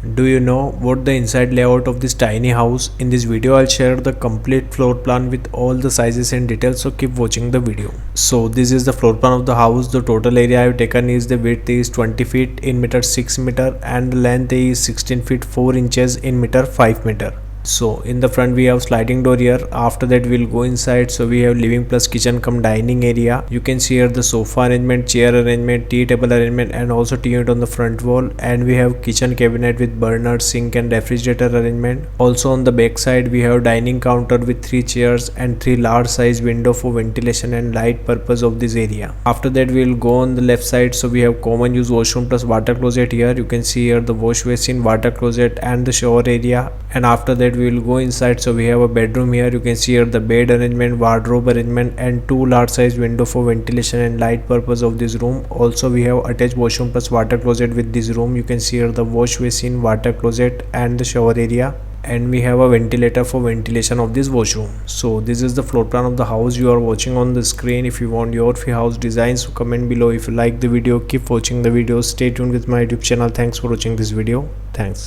Do you know what the inside layout of this tiny house? In this video I'll share the complete floor plan with all the sizes and details, so keep watching the video. So this is the floor plan of the house. The total area I've taken is the width is 20 feet in meter 6 meter and the length is 16 feet 4 inches in meter 5 meter. So in the front we have sliding door here. After that we'll go inside. So we have living plus kitchen come dining area. You can see here the sofa arrangement, chair arrangement, tea table arrangement, and also tea unit on the front wall. And we have kitchen cabinet with burner, sink and refrigerator arrangement. Also on the back side we have dining counter with 3 chairs and 3 large size window for ventilation and light purpose of this area. After that we'll go on the left side. So we have common use washroom plus water closet here. You can see here the wash basin, water closet and the shower area. And after that we will go inside. So we have a bedroom here. You can see here the bed arrangement, wardrobe arrangement, and 2 large size window for ventilation and light purpose of this room. Also we have attached washroom plus water closet with this room. You can see here the wash basin, water closet and the shower area, and we have a ventilator for ventilation of this washroom. So this is the floor plan of the house you are watching on the screen. If you want your free house designs, so comment below. If you like the video, keep watching the video. Stay tuned with my YouTube channel. Thanks for watching this video. Thanks.